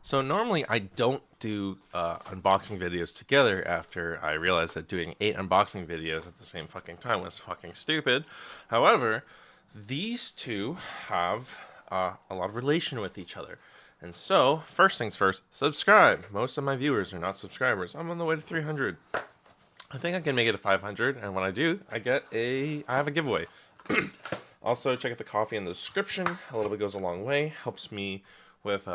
So normally I don't do unboxing videos together after I realized that doing 8 unboxing videos at the same fucking time was fucking stupid. However, these two have a lot of relation with each other. And so, first things first, subscribe. Most of my viewers are not subscribers. I'm on the way to 300. I think I can make it to 500, and when I do, I have a giveaway. Also, check out the coffee in the description. A little bit goes a long way. Helps me with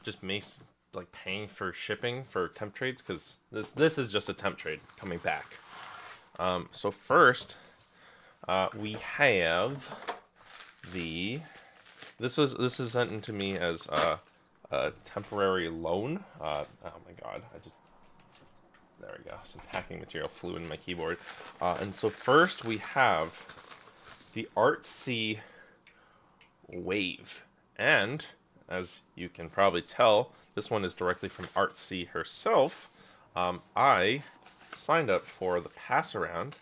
just makes like paying for shipping for temp trades because this is just a temp trade coming back. So first, we have the this is sent to me as a temporary loan. Oh my god, there we go. Some packing material flew in my keyboard. And so first we have the ARTSEA Wave. And as you can probably tell, this one is directly from ARTSEA herself. I signed up for the Passaround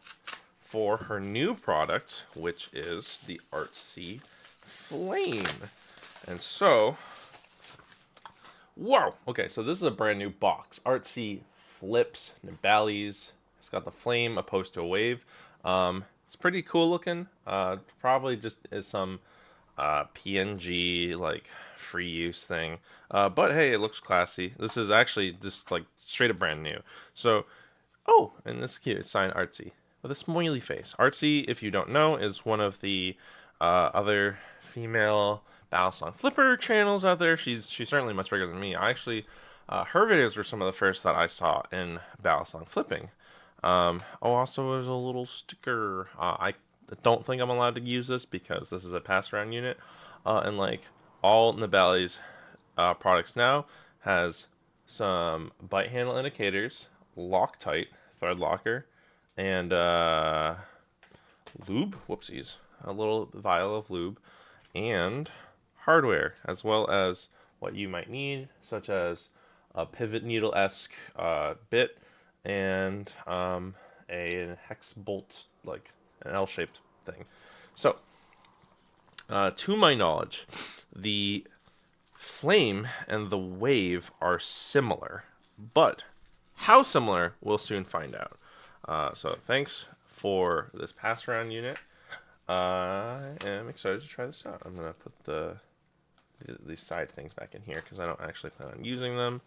for her new product, which is the ARTSEA Flame. And so, whoa! Okay, so this is a brand new box. ARTSEA flips Nibali's. It's got the flame opposed to a wave. It's pretty cool looking. Probably just is some PNG like free use thing. But hey, it looks classy. This is actually just like straight up brand new. So, oh, and this is cute. It's signed ARTSEA with a smiley face. ARTSEA, if you don't know, is one of the other female Balisong flipper channels out there. She's certainly much bigger than me. I actually her videos were some of the first that I saw in Balisong flipping. Also, there's a little sticker. I don't think I'm allowed to use this because this is a pass around unit. And like all Nibali's products now has some bite handle indicators, Loctite, thread locker, and lube. Whoopsies. A little vial of lube and hardware, as well as what you might need, such as a pivot needle-esque bit and a hex bolt, like an L-shaped thing. So, to my knowledge, the flame and the wave are similar, but how similar we'll soon find out. So thanks for this pass around unit. I am excited to try this out. I'm gonna put these side things back in here because I don't actually plan on using them.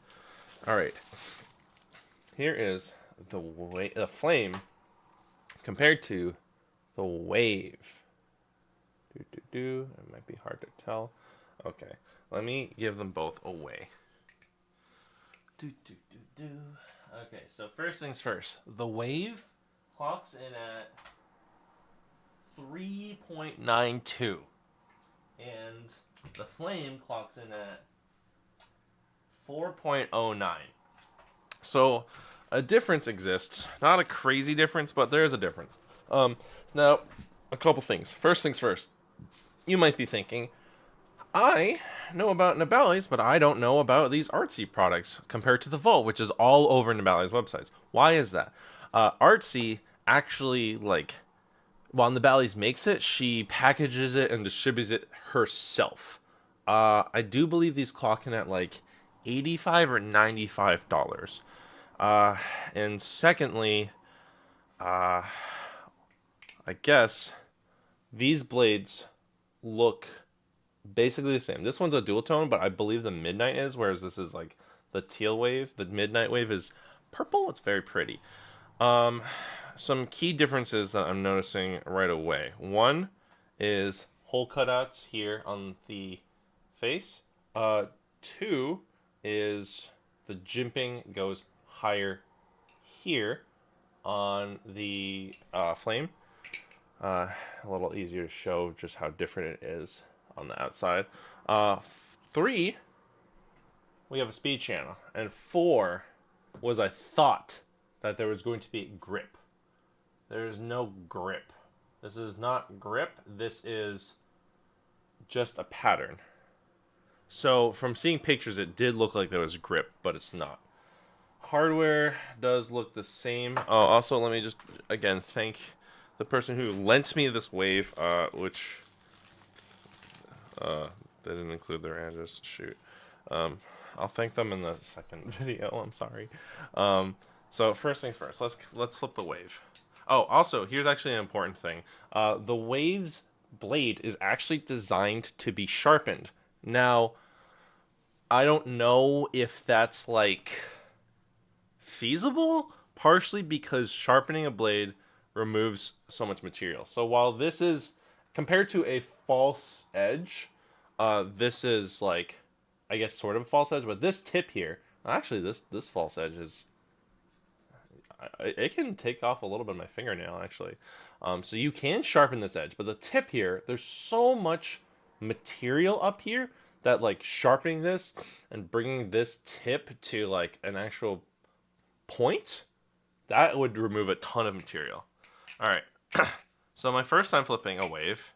All right, here is the flame compared to the wave. It might be hard to tell. Okay, let me give them both away. Okay, so first things first. The wave clocks in at 3.92, and the flame clocks in at 4.09. So a difference exists. Not a crazy difference, but there is a difference. Now, a couple things. First things first. You might be thinking, I know about Nibali's, but I don't know about these ARTSEA products compared to the Vault, which is all over Nibali's websites. Why is that? ARTSEA actually, like, while Nibali's makes it, she packages it and distributes it herself. I do believe these clock in at like $85 or $95. And secondly, I guess these blades look basically the same. This one's a dual tone, but I believe the midnight is, whereas this is like the teal wave. The midnight wave is purple. It's very pretty. Some key differences that I'm noticing right away. One is hole cutouts here on the face. Two is the jimping goes higher here on the flame. A little easier to show just how different it is on the outside. 3, we have a speed channel. And 4 was I thought that there was going to be grip. There is no grip. This is not grip. This is just a pattern. So from seeing pictures, it did look like there was grip, but it's not. Hardware does look the same. Oh, also, let me just, again, thank the person who lent me this wave, which they didn't include their address. Shoot. I'll thank them in the second video. I'm sorry. So first things first. Let's flip the wave. Oh, also, here's actually an important thing. The wave's blade is actually designed to be sharpened. Now, I don't know if that's like feasible, partially because sharpening a blade removes so much material. So while this is compared to a false edge, this is like, I guess, sort of a false edge, but this tip here, actually, this false edge is, it can take off a little bit of my fingernail actually. So you can sharpen this edge, but the tip here, there's so much material up here that like sharpening this and bringing this tip to like an actual point, that would remove a ton of material. All right. So my first time flipping a wave,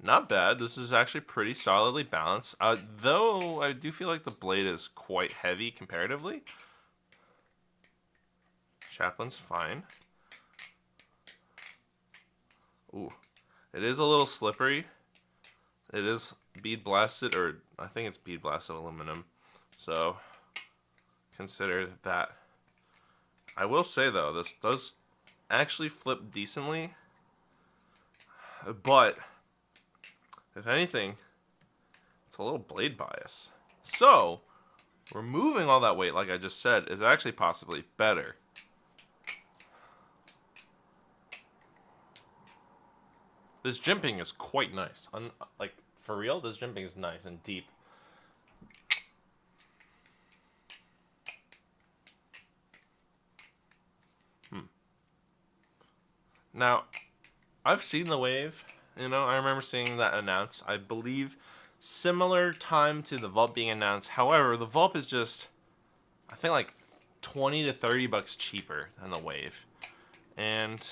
not bad. This is actually pretty solidly balanced. Though I do feel like the blade is quite heavy comparatively. Chaplin's fine. Ooh, it is a little slippery. It is bead blasted, or I think it's bead blasted aluminum. So consider that. I will say though, this does actually flip decently, but if anything, it's a little blade bias. So removing all that weight, like I just said, is actually possibly better. This jimping is quite nice. Like, for real, this jimping is nice and deep. Now, I've seen the wave. You know, I remember seeing that announced. I believe similar time to the Vault being announced. However, the Vault is just, I think, like 20 to 30 bucks cheaper than the wave. And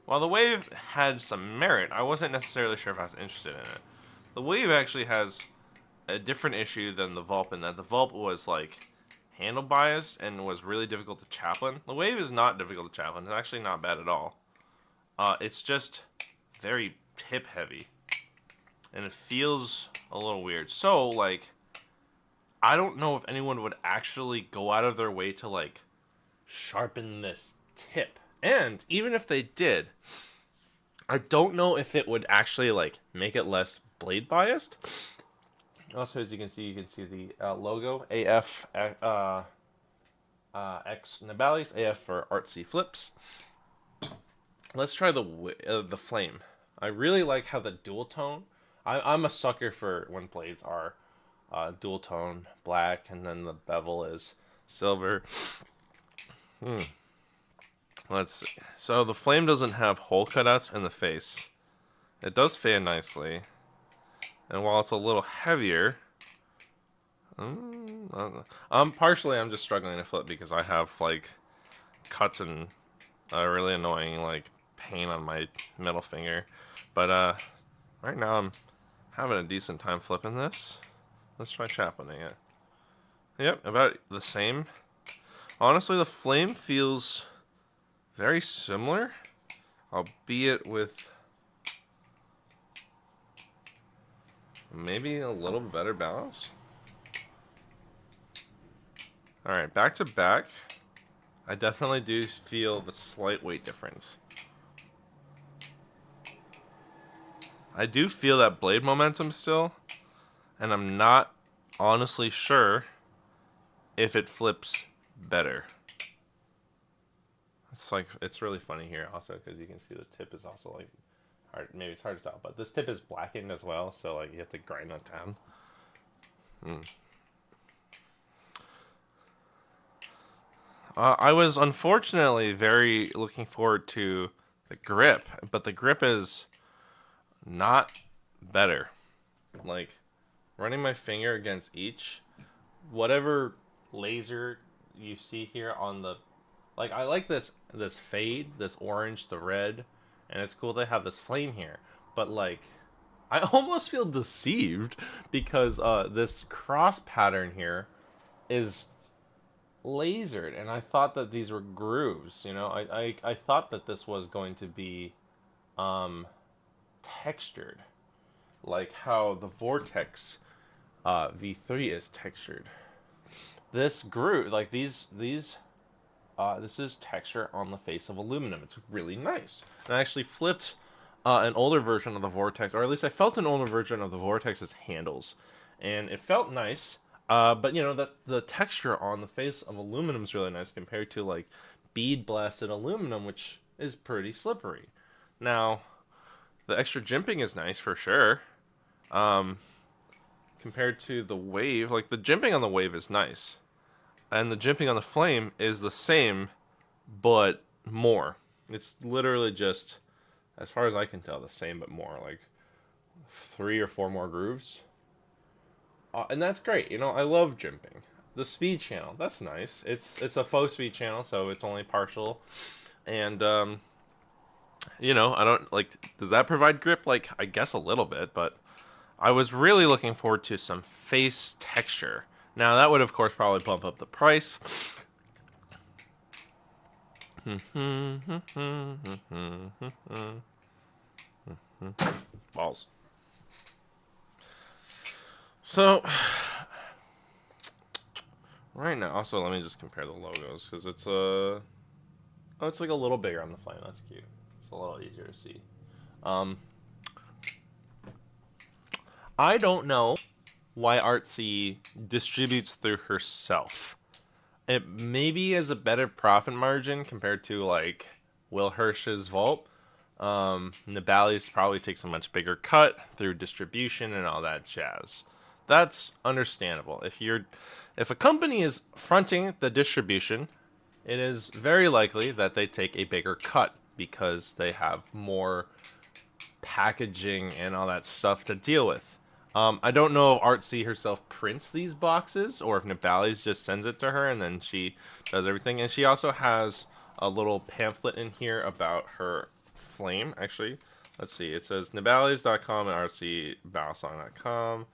while the wave had some merit, I wasn't necessarily sure if I was interested in it. The wave actually has a different issue than the Vault in that the Vault was like handle biased and was really difficult to chaplain. The wave is not difficult to chaplain. It's actually not bad at all. It's just very tip heavy, and it feels a little weird. So like, I don't know if anyone would actually go out of their way to like sharpen this tip. And even if they did, I don't know if it would actually like make it less blade biased. Also, as you can see the logo AF X Nabali's, AF for ARTSEA flips. Let's try the flame. I really like how the dual tone. I'm a sucker for when blades are dual tone black and then the bevel is silver. Let's see. So the flame doesn't have hole cutouts in the face. It does fan nicely. And while it's a little heavier, partially I'm just struggling to flip because I have like cuts and a really annoying like pain on my middle finger. But right now I'm having a decent time flipping this. Let's try chaplaining it. Yep, about the same. Honestly, the flame feels very similar, albeit with maybe a little better balance. Alright, back to back. I definitely do feel the slight weight difference. I do feel that blade momentum still, and I'm not honestly sure if it flips better. It's like, it's really funny here also because you can see the tip is also like hard. Maybe it's hard to tell, but this tip is blackened as well, so like you have to grind that down. I was unfortunately very looking forward to the grip, but the grip is not better. Like, running my finger against each, whatever laser you see here on the, like, I like this fade, this orange, the red, and it's cool they have this flame here. But like, I almost feel deceived because this cross pattern here is lasered, and I thought that these were grooves. You know, I thought that this was going to be textured, like how the Vortex V3 is textured. this groove, like this is texture on the face of aluminum. It's really nice. And I actually flipped an older version of the Vortex, or at least I felt an older version of the Vortex's handles, and it felt nice. But you know that the texture on the face of aluminum is really nice compared to like bead blasted aluminum, which is pretty slippery. Now, the extra jimping is nice for sure. Um, Compared to the wave, like the jimping on the wave is nice, and the jimping on the flame is the same, but more. It's literally just, as far as I can tell, the same but more. Like 3 or 4 more grooves, and that's great. You know, I love jimping. The speed channel, that's nice. It's a faux speed channel, so it's only partial, and you know, I don't like. Does that provide grip? Like, I guess a little bit, but I was really looking forward to some face texture. Now that would, of course, probably bump up the price. Balls. So right now, also let me just compare the logos because it's like a little bigger on the flame. That's cute. It's a little easier to see. Um, I don't know why ARTSEA distributes through herself. It maybe has a better profit margin compared to like Will Hirsch's Vault. Nibali's probably takes a much bigger cut through distribution and all that jazz. That's understandable. If a company is fronting the distribution, it is very likely that they take a bigger cut because they have more packaging and all that stuff to deal with. I don't know if ARTSEA herself prints these boxes or if Nibali's just sends it to her and then she does everything. And she also has a little pamphlet in here about her flame. Actually, let's see. It says Nibali's.com and ARTSEA Balisong.com.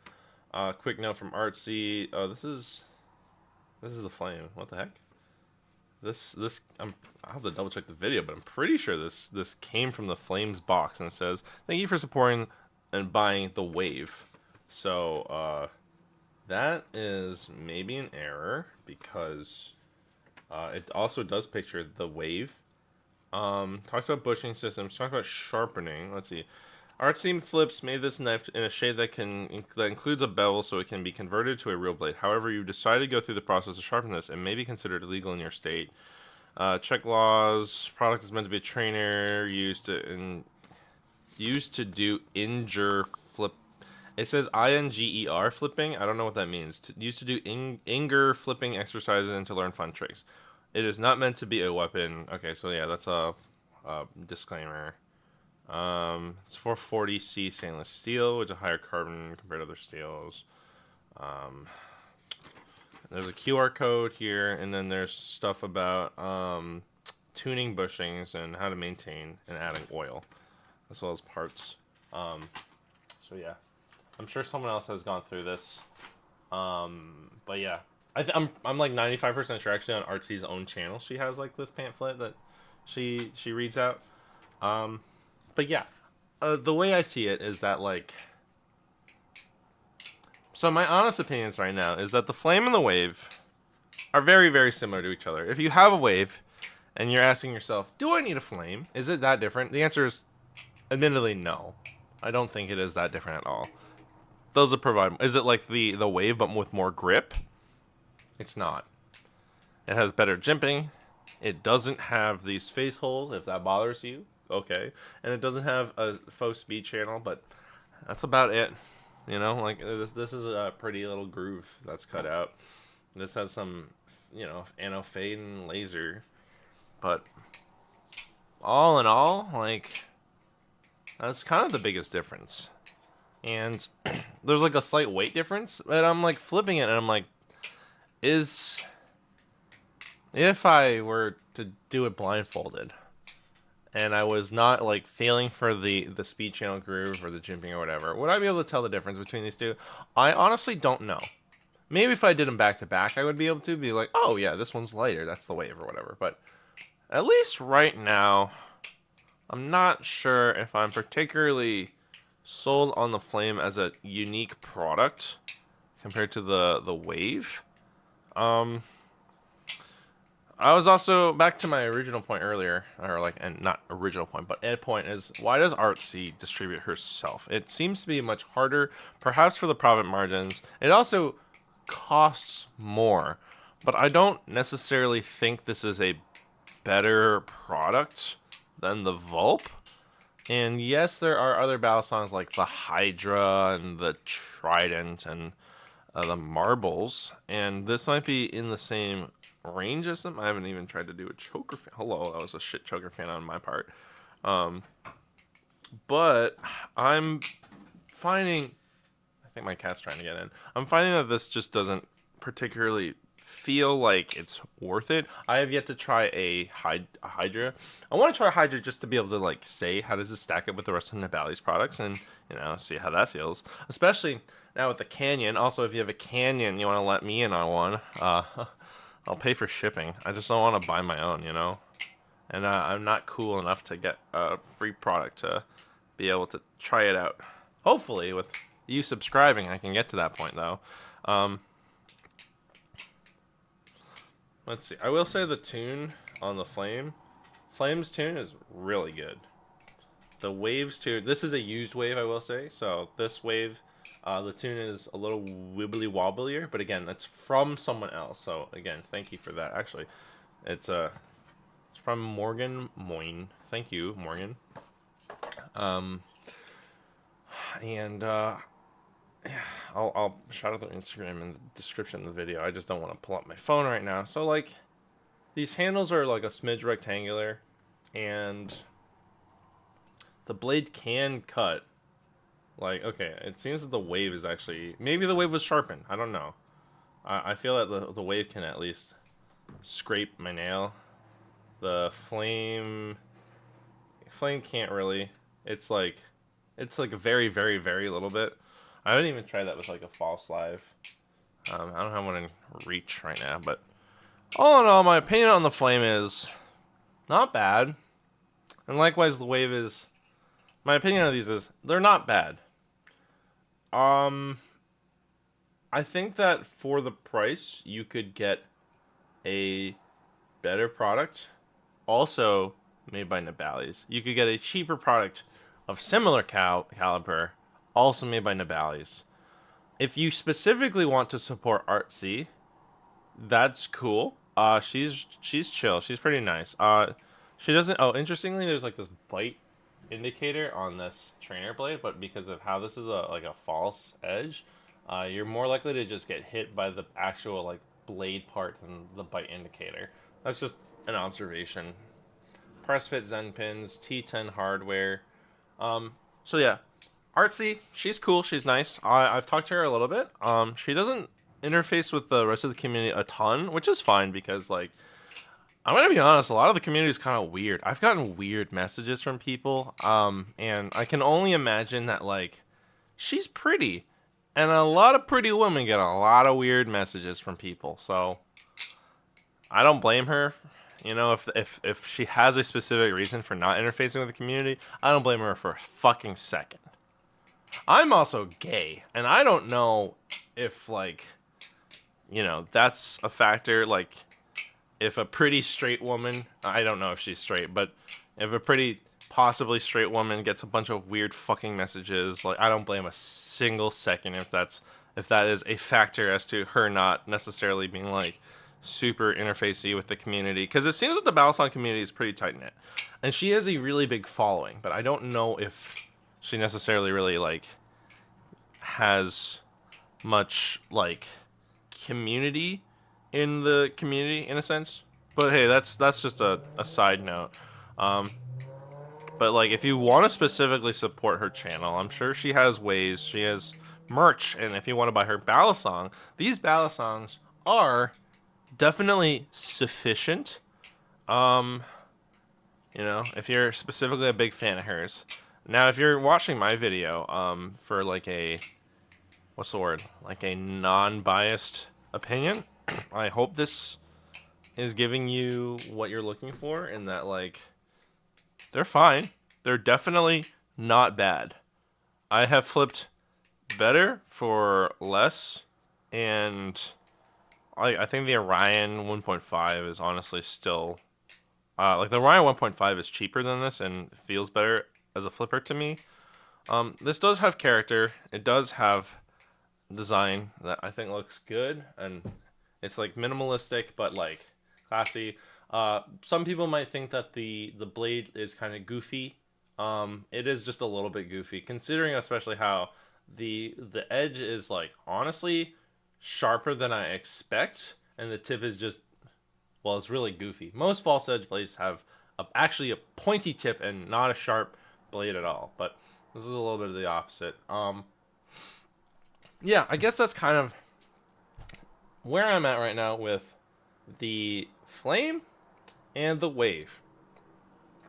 Quick note from ARTSEA. Oh, this is the flame. What the heck? I'll have to double check the video, but I'm pretty sure this came from the Flames box, and it says, "Thank you for supporting and buying the Wave." So that is maybe an error because it also does picture the Wave. Talks about bushing systems. Talks about sharpening. Let's see. ARTSEA Flips made this knife in a shade that includes a bevel, so it can be converted to a real blade. However, you decided to go through the process to sharpen this, and may be considered illegal in your state. Check laws. Product is meant to be a trainer used to do inger flip. It says INGER flipping. I don't know what that means. Used to do inger flipping exercises and to learn fun tricks. It is not meant to be a weapon. Okay, so yeah, that's a disclaimer. It's 440C stainless steel, which is a higher carbon compared to other steels. There's a QR code here, and then there's stuff about tuning bushings and how to maintain and adding oil, as well as parts. So yeah, I'm sure someone else has gone through this. But yeah, I'm like 95% sure actually on ARTSEA's own channel she has like this pamphlet that she reads out. But yeah, the way I see it is that like, so my honest opinions right now is that the flame and the wave are very, very similar to each other. If you have a wave and you're asking yourself, do I need a flame? Is it that different? The answer is admittedly no. I don't think it is that different at all. Those that provide, is it like the wave but with more grip? It's not. It has better jimping. It doesn't have these face holes if that bothers you. Okay. And it doesn't have a faux speed channel, but that's about it. You know, like this is a pretty little groove that's cut out. This has some, you know, anofade and laser, but all in all, like that's kind of the biggest difference. And there's like a slight weight difference, but I'm like flipping it and I'm like, if I were to do it blindfolded and I was not like feeling for the speed channel groove or the jimping or whatever, would I be able to tell the difference between these two? I honestly don't know. Maybe if I did them back to back, I would be able to be like, oh yeah, this one's lighter, that's the wave or whatever. But at least right now, I'm not sure if I'm particularly sold on the flame as a unique product compared to the wave. I was also back to my original point earlier, or like, and not original point, but a point is, why does ARTSEA distribute herself? It seems to be much harder, perhaps for the profit margins. It also costs more, but I don't necessarily think this is a better product than the Vulp. And yes, there are other Balisongs like the Hydra and the Trident and the Marbles, and this might be in the same range as them. I haven't even tried to do a choker fan. Hello, that was a shit choker fan on my part. But I'm finding, I think my cat's trying to get in. I'm finding that this just doesn't particularly feel like it's worth it. I have yet to try a Hydra. I want to try a Hydra just to be able to like say how does it stack up with the rest of Nibali's products and see how that feels. Especially now with the Canyon. Also, if you have a Canyon, you want to let me in on one. I'll pay for shipping. I just don't want to buy my own, And I'm not cool enough to get a free product to be able to try it out. Hopefully, with you subscribing, I can get to that point though. Let's see. I will say the tune on the Flame's tune is really good. The Waves tune, this is a used wave, I will say. So this wave, the tune is a little wibbly wobblier, but again, that's from someone else. So again, thank you for that. Actually, it's from Morgan Moyne. Thank you, Morgan. I'll shout out their Instagram in the description of the video. I just don't want to pull up my phone right now. So, like, these handles are, like, a smidge rectangular, and the blade can cut. Like, okay, it seems that the wave is actually... Maybe the wave was sharpened. I don't know. I feel that the wave can at least scrape my nail. The flame can't really. It's like a very, very, very little bit. I haven't even tried that with like a false live. I don't have one in reach right now, but all in all, my opinion on the flame is not bad. And likewise, the wave is. My opinion of these is they're not bad. I think that for the price, you could get a better product, also made by Nibali's. You could get a cheaper product of similar caliber, also made by Nibali's. If you specifically want to support ARTSEA, that's cool. She's chill. She's pretty nice. She doesn't. Oh, interestingly, there's like this bite indicator on this trainer blade, but because of how this is like a false edge, you're more likely to just get hit by the actual like blade part than the bite indicator. That's just an observation. Press fit Zen pins, T10 hardware. So yeah, ARTSEA, she's cool, she's nice. I've talked to her a little bit. She doesn't interface with the rest of the community a ton, which is fine because like, I'm gonna be honest, a lot of the community is kind of weird. I've gotten weird messages from people, and I can only imagine that like, she's pretty, and a lot of pretty women get a lot of weird messages from people. So I don't blame her. If she has a specific reason for not interfacing with the community, I don't blame her for a fucking second. I'm also gay, and I don't know if, like, that's a factor. Like, if a pretty straight woman, I don't know if she's straight, but if a pretty possibly straight woman gets a bunch of weird fucking messages, like, I don't blame a single second if that is a factor as to her not necessarily being, like, super interfacey with the community, because it seems that the Balisong community is pretty tight knit, and she has a really big following. But I don't know if she necessarily really like has much like community in the community in a sense. But hey, that's just a side note. But like, if you want to specifically support her channel, I'm sure she has ways. She has merch, and if you want to buy her Balisong, these Balisongs are definitely sufficient. If you're specifically a big fan of hers. Now, if you're watching my video, for like a, what's the word? Like a non-biased opinion, I hope this is giving you what you're looking for, in that like, they're fine. They're definitely not bad. I have flipped better for less, and I think the Orion 1.5 is honestly still like the Orion 1.5 is cheaper than this and feels better as a flipper to me. This does have character. It does have design that I think looks good, and it's like minimalistic but like classy. Some people might think that the blade is kind of goofy. It is just a little bit goofy, considering especially how the edge is like honestly sharper than I expect, and the tip is just well, it's really goofy. Most false edge blades have actually a pointy tip and not a sharp blade at all, but this is a little bit of the opposite. Yeah, I guess that's kind of where I'm at right now with the Flame and the Wave.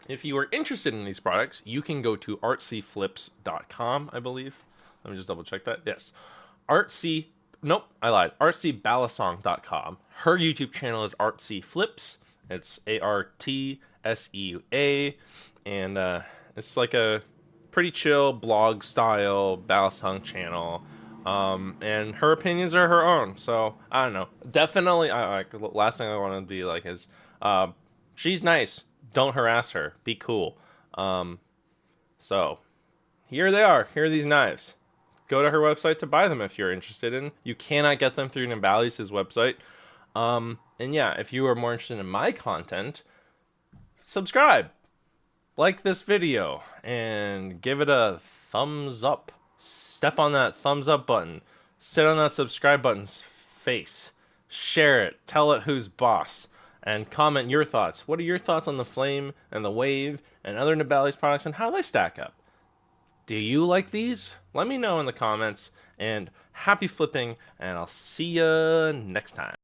If you are interested in these products, you can go to artseaflips.com, I believe. Let me just double check that. Yes. Artsea, nope, I lied. Artseabalisong.com. Her YouTube channel is Artsea Flips. It's ARTSEA. And it's like a pretty chill blog style Balisong channel. And her opinions are her own. So I don't know. Definitely, last thing I want to be like is, she's nice. Don't harass her. Be cool. So here they are. Here are these knives. Go to her website to buy them if you're interested in. You cannot get them through Nibalis's website. And yeah, if you are more interested in my content, subscribe, like this video, and give it a thumbs up. Step on that thumbs up button. Sit on that subscribe button's face. Share it. Tell it who's boss. And comment your thoughts. What are your thoughts on the Flame and the Wave and other Nibali's products and how they stack up? Do you like these? Let me know in the comments. And happy flipping, and I'll see ya next time.